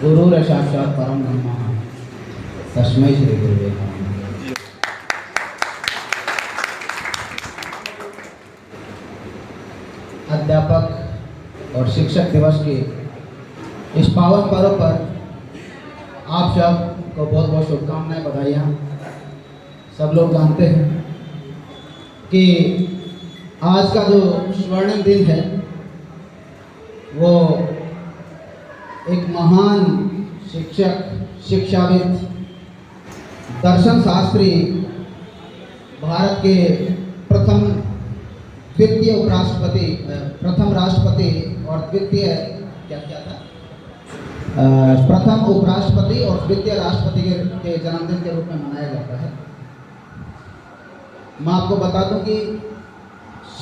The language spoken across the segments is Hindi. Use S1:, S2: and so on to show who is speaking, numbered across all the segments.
S1: गुरुर साक्षात परम ब्रह्म तस्मै श्री गुरुवे नमः। अध्यापक और शिक्षक दिवस के इस पावन पर्व पर आप सब को बहुत बहुत शुभकामनाएं, बधाइयाँ। सब लोग जानते हैं कि आज का जो स्वर्णिम दिन है वो एक महान शिक्षक, शिक्षाविद, दर्शन शास्त्री, भारत के प्रथम द्वितीय उपराष्ट्रपति, प्रथम राष्ट्रपति और द्वितीय क्या क्या था, प्रथम उपराष्ट्रपति और द्वितीय राष्ट्रपति के जन्मदिन के रूप में मनाया जाता है। मैं आपको बता दूं कि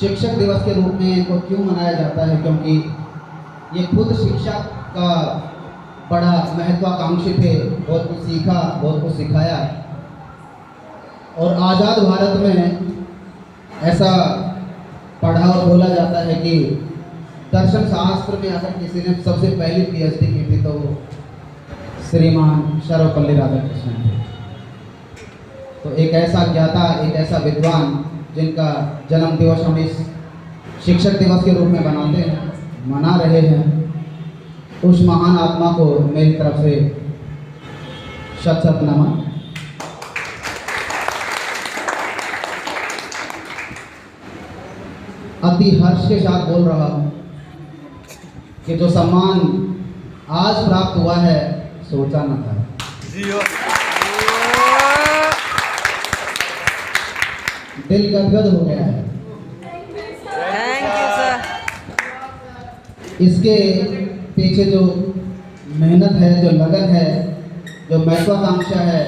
S1: शिक्षक दिवस के रूप में इनको क्यों मनाया जाता है, क्योंकि ये खुद शिक्षा का बड़ा महत्वाकांक्षी थे। बहुत कुछ सीखा, बहुत कुछ सिखाया। और आज़ाद भारत में ऐसा पढ़ा और बोला जाता है कि दर्शन शास्त्र में अगर किसी ने सबसे पहली पीएचडी की थी तो वो श्रीमान सर्वपल्ली राधाकृष्णन थे। तो एक ऐसा ज्ञाता, एक ऐसा विद्वान जिनका जन्म दिवस हम इस शिक्षक दिवस के रूप में मना रहे हैं, उस महान आत्मा को मेरी तरफ से शत शत नमन। अति हर्ष के साथ बोल रहा हूँ कि जो सम्मान आज प्राप्त हुआ है सोचा न था। दिल गदगद हो गया है।
S2: Thank you sir.
S1: इसके पीछे जो मेहनत है, जो लगन है, जो महत्वाकांक्षा है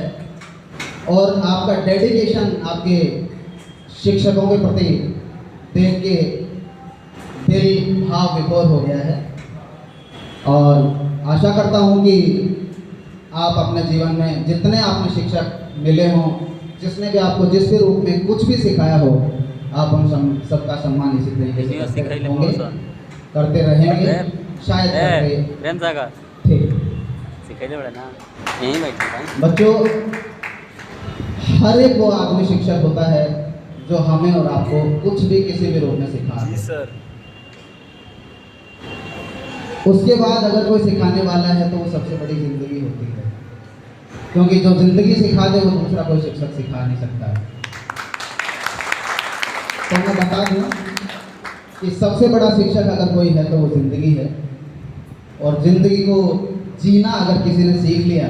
S1: और आपका डेडिकेशन आपके शिक्षकों के प्रति देख के दिल भाव विभोर हो गया है। और आशा करता हूँ कि आप अपने जीवन में जितने आपने शिक्षक मिले हों, जिसने भी आपको जिस भी रूप में कुछ भी सिखाया हो, आप उन सबका सम्मान इसी तरीके से करते होंगे, करते रहेंगे, शायद करते थे। बच्चों, हर एक वो आदमी शिक्षक होता है जो हमें और आपको कुछ भी किसी भी रूप में सिखा
S2: जी सर।
S1: उसके बाद अगर कोई सिखाने वाला है तो वो सबसे बड़ी जिंदगी होती है, क्योंकि जो जिंदगी सिखा दे वो दूसरा कोई शिक्षक सिखा नहीं सकता है। तो मैं बता दूं कि सबसे बड़ा शिक्षक अगर कोई है तो वो जिंदगी है। और जिंदगी को जीना अगर किसी ने सीख लिया,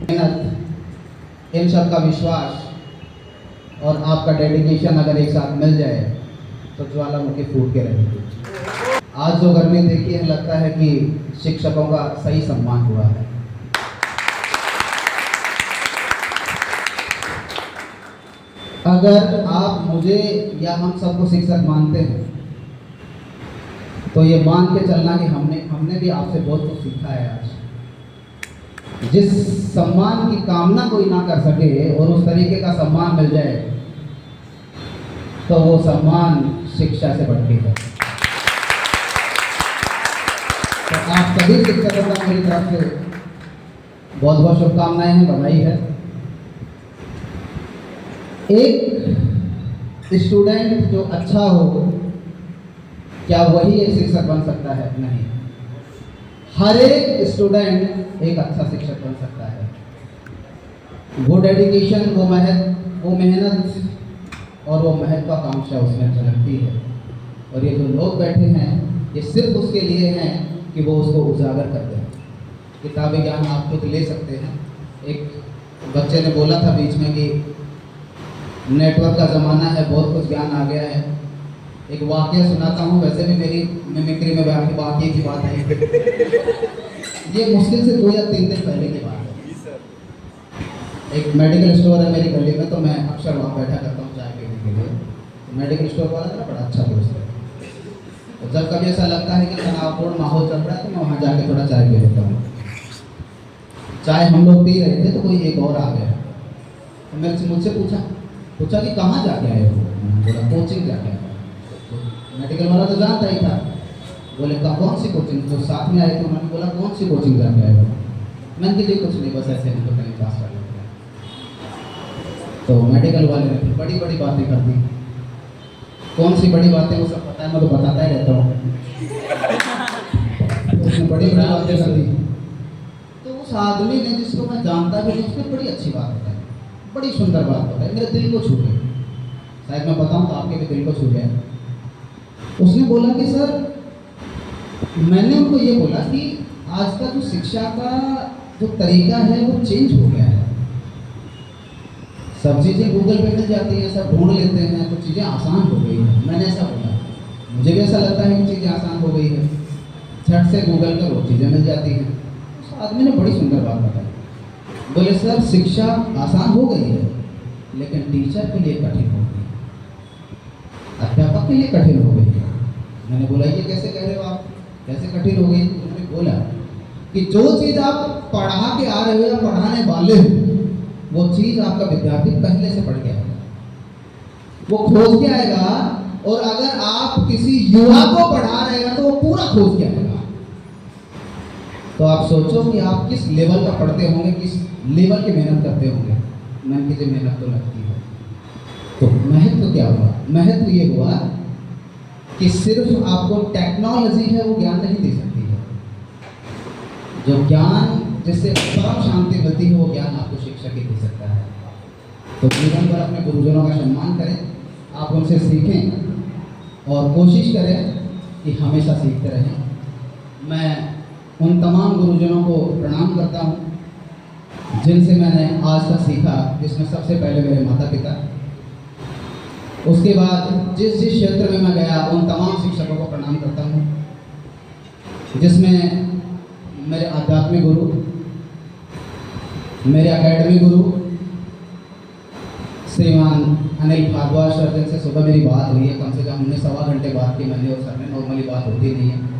S1: मेहनत, इन सब का विश्वास और आपका डेडिकेशन अगर एक साथ मिल जाए तो ज्वालामुखी फूट के रहेगी। आज जो गर्मी देखी है, लगता है कि शिक्षकों का सही सम्मान हुआ है। अगर आप मुझे या हम सबको शिक्षक मानते हैं तो ये मान के चलना कि हमने भी आपसे बहुत कुछ सीखा है। आज जिस सम्मान की कामना कोई ना कर सके और उस तरीके का सम्मान मिल जाए तो वो सम्मान शिक्षा से बढ़ के है। तो आप सभी शिक्षकों का मेरी तरफ से बहुत बहुत शुभकामनाएं हैं, बधाई है। एक स्टूडेंट जो अच्छा हो, क्या वही एक शिक्षक बन सकता है? नहीं। हर एक स्टूडेंट एक अच्छा शिक्षक बन सकता है। वो डेडिकेशन, वो मेहनत और वो महत्वाकांक्षा उसमें झलकती है। और ये जो लोग बैठे हैं ये सिर्फ उसके लिए हैं कि वो उसको उजागर कर दें। किताबी ज्ञान आप खुद ले सकते हैं। एक बच्चे ने बोला था बीच में कि नेटवर्क का ज़माना है, बहुत कुछ ज्ञान आ गया है। एक वाकया सुनाता हूँ, वैसे भी मेरी मिमिक्री में वाकये की बात है। ये मुश्किल से 2 या 3 दिन पहले की बात है। एक मेडिकल स्टोर है मेरी गली में, तो मैं अक्सर वहाँ बैठा करता हूँ चाय पीने के लिए। तो मेडिकल स्टोर वाला मेरा बड़ा अच्छा दोस्त है। तो जब कभी ऐसा लगता है कि तनावपूर्ण माहौल चल रहा है तो मैं वहाँ जाके थोड़ा चाय पी लेता हूँ। चाय हम लोग पी रहे थे तो कोई एक और आ गया, तो मेरे मुझसे पूछा कि कहाँ जाके आए हो? बोला कोचिंग जाके आया। मेडिकल वाला तो जानता ही था। बोले कौन सी कोचिंग? जो साथ में आए थे उन्होंने बोला कौन सी कोचिंग जाके आए हो? मैंने कहा जी कुछ नहीं, बस ऐसे हम तो टाइम पास कर लेते हैं। तो मेडिकल वाले ने फिर बड़ी बड़ी बातें कर दी। कौन सी बड़ी बातें, वो सब पता है, मैं तो बताता ही रहता हूँ। उसने बड़ी बड़ी बातें कर दी। तो उस आदमी ने, जिसको मैं जानता भी नहीं, उसने बड़ी अच्छी बात बताई, बड़ी सुंदर बात बताई, मेरे दिल को छू गई। शायद मैं बताऊँ तो आपके भी दिल को छू गया। उसने बोला कि सर, मैंने उनको ये बोला कि आज का जो शिक्षा का जो तरीका है वो चेंज हो गया है। सब चीज़ें गूगल पे मिल जाती हैं, सब ढूंढ लेते हैं, तो चीज़ें आसान हो गई हैं। मैंने ऐसा बोला, मुझे भी ऐसा लगता है कि चीज़ें आसान हो गई है, झट से गूगल करो चीज़ें मिल जाती हैं। उस आदमी ने बड़ी सुंदर बात बताई। बोले सर, शिक्षा आसान हो गई है, लेकिन टीचर के लिए कठिन हो गई, अध्यापक के लिए कठिन हो गई है। मैंने बोला ये कैसे कह रहे हो आप, कैसे कठिन हो गई? उन्होंने बोला कि जो चीज़ आप पढ़ा के आ रहे हो या पढ़ाने वाले हो, वो चीज़ आपका विद्यार्थी पहले से पढ़ के आएगा, वो खोज के आएगा। और अगर आप किसी युवा को पढ़ा रहे हैं तो वो पूरा खोज के आएगा। तो आप सोचो कि आप किस लेवल का पढ़ते होंगे, किस लेवल की मेहनत करते होंगे। मैंने किसी मेहनत तो लगती है। तो महत्व क्या हुआ? महत्व ये हुआ कि सिर्फ आपको टेक्नोलॉजी है वो ज्ञान नहीं दे सकती है। जो ज्ञान जिससे परम शांति मिलती है, वो ज्ञान आपको शिक्षक ही दे सकता है। तो जीवन भर अपने गुरुजनों का सम्मान करें, आप उनसे सीखें और कोशिश करें कि हमेशा सीखते रहें। मैं उन तमाम गुरुजनों को प्रणाम करता हूँ जिनसे मैंने आज तक सीखा, जिसमें सबसे पहले मेरे माता पिता, उसके बाद जिस जिस क्षेत्र में मैं गया उन तमाम शिक्षकों को प्रणाम करता हूँ, जिसमें मेरे आध्यात्मिक गुरु, मेरे एकेडमी गुरु श्रीमान अनिल भारद्वाज सर, जिनसे सुबह मेरी बात हुई है, कम से कम हमने 1.25 घंटे बात की मैंने और सर ने, नॉर्मली बात होती नहीं है।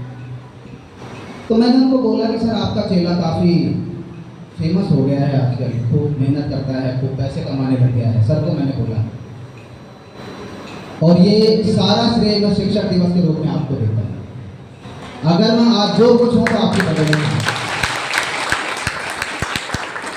S1: तो मैंने उनको बोला कि सर, आपका चेला काफ़ी फेमस हो गया है आजकल, खूब मेहनत करता है, खूब पैसे कमाने लग गया है। सर को मैंने बोला, और ये सारा श्रेय मैं शिक्षक दिवस के रूप में आपको देता हूँ। अगर मैं आज जो कुछ हूँ तो आपकी वजह से।